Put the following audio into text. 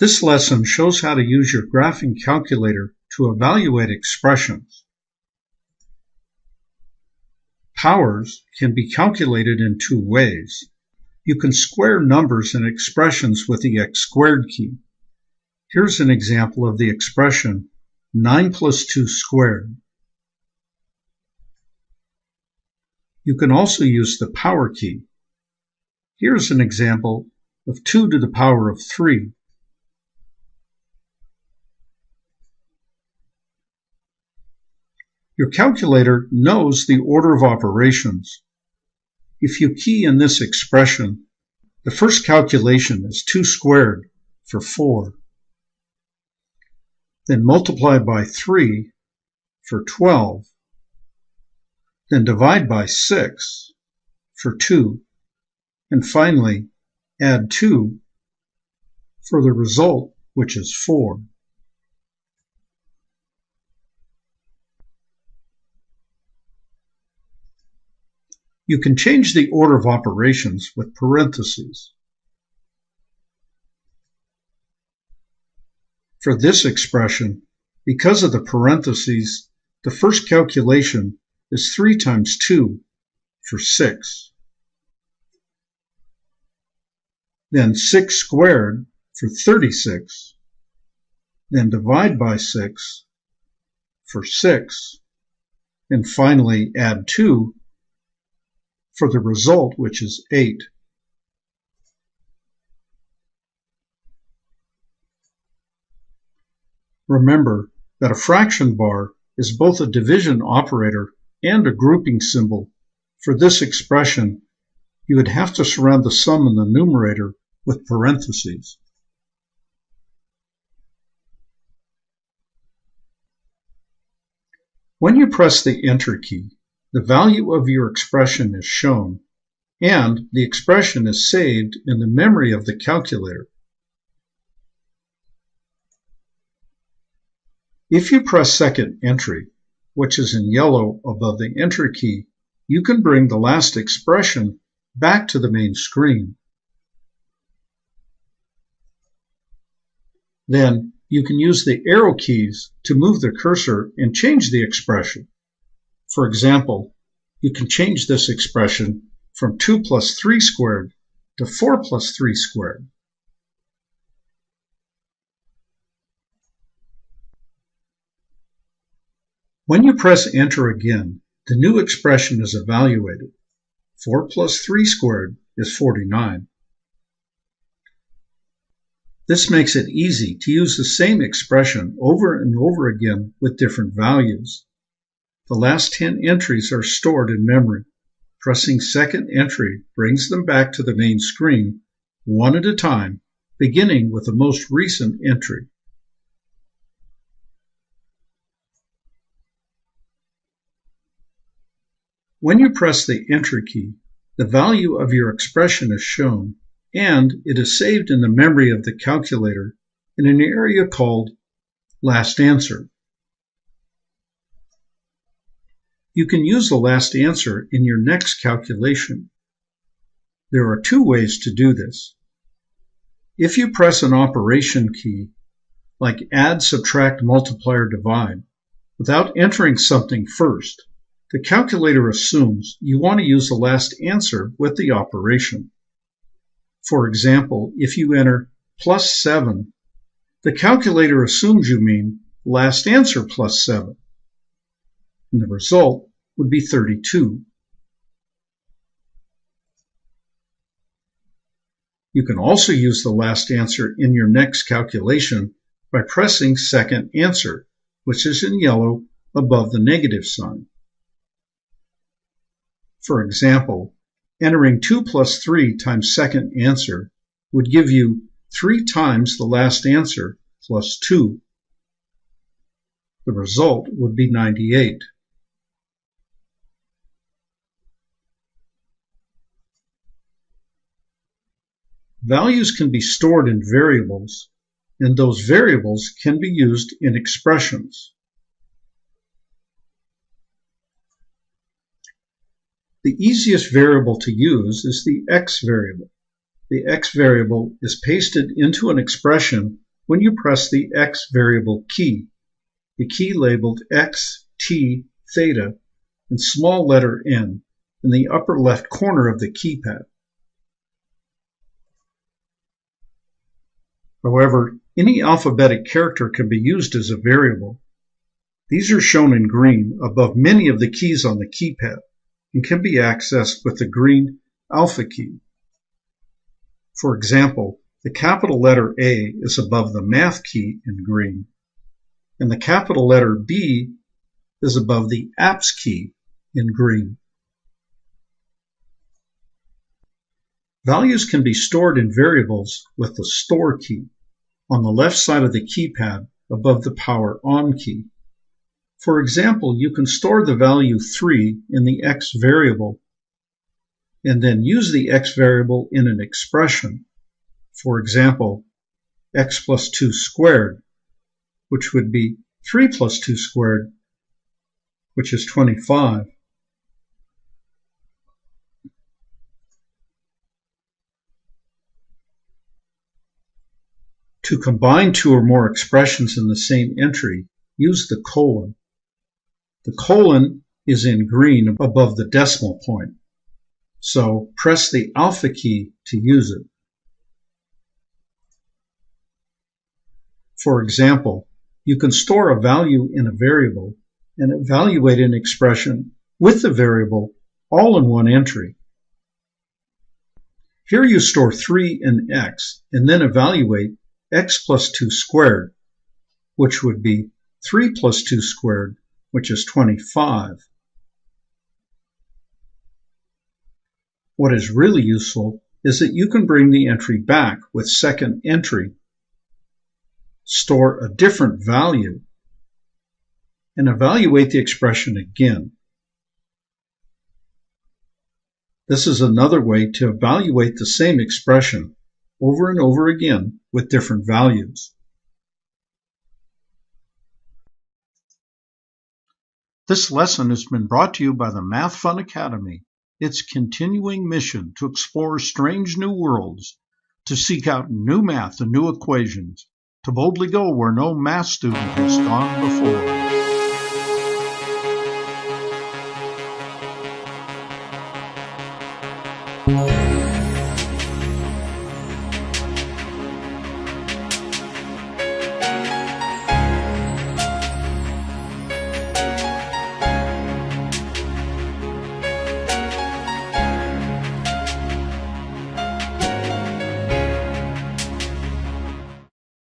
This lesson shows how to use your graphing calculator to evaluate expressions. Powers can be calculated in two ways. You can square numbers and expressions with the x squared key. Here's an example of the expression 9 plus 2 squared. You can also use the power key. Here's an example of 2 to the power of 3. Your calculator knows the order of operations. If you key in this expression, the first calculation is 2 squared for 4. Then multiply by 3 for 12. Then divide by 6 for 2. And finally, add 2 for the result, which is 4. You can change the order of operations with parentheses. For this expression, because of the parentheses, the first calculation is 3 times 2 for 6. Then 6 squared for 36. Then divide by 6 for 6. And finally add 2 for the result, which is 8. Remember that a fraction bar is both a division operator and a grouping symbol. For this expression, you would have to surround the sum in the numerator with parentheses. When you press the Enter key, the value of your expression is shown, and the expression is saved in the memory of the calculator. If you press second entry, which is in yellow above the Enter key, you can bring the last expression back to the main screen. Then you can use the arrow keys to move the cursor and change the expression. For example, you can change this expression from 2 plus 3 squared to 4 plus 3 squared. When you press Enter again, the new expression is evaluated. 4 plus 3 squared is 49. This makes it easy to use the same expression over and over again with different values. The last 10 entries are stored in memory. Pressing second entry brings them back to the main screen, one at a time, beginning with the most recent entry. When you press the Enter key, the value of your expression is shown, and it is saved in the memory of the calculator in an area called Last Answer. You can use the last answer in your next calculation. There are two ways to do this. If you press an operation key, like add, subtract, multiply, or divide, without entering something first, the calculator assumes you want to use the last answer with the operation. For example, if you enter plus 7, the calculator assumes you mean last answer plus 7. And the result would be 32. You can also use the last answer in your next calculation by pressing second answer, which is in yellow above the negative sign. For example, entering 2 plus 3 times second answer would give you 3 times the last answer plus 2. The result would be 98. Values can be stored in variables, and those variables can be used in expressions. The easiest variable to use is the x variable. The x variable is pasted into an expression when you press the X variable key, the key labeled X, T, theta, and small letter n in the upper left corner of the keypad. However, any alphabetic character can be used as a variable. These are shown in green above many of the keys on the keypad and can be accessed with the green alpha key. For example, the capital letter A is above the math key in green, and the capital letter B is above the apps key in green. Values can be stored in variables with the store key on the left side of the keypad above the power on key. For example, you can store the value 3 in the X variable and then use the X variable in an expression. For example, x plus 2 squared, which would be 3 plus 2 squared, which is 25. To combine two or more expressions in the same entry, use the colon. The colon is in green above the decimal point, so press the alpha key to use it. For example, you can store a value in a variable and evaluate an expression with the variable all in one entry. Here you store 3 in X and then evaluate x plus 2 squared, which would be 3 plus 2 squared, which is 25. What is really useful is that you can bring the entry back with second entry, store a different value, and evaluate the expression again. This is another way to evaluate the same expression over and over again with different values. This lesson has been brought to you by the Math Fun Academy, its continuing mission to explore strange new worlds, to seek out new math and new equations, to boldly go where no math student has gone before.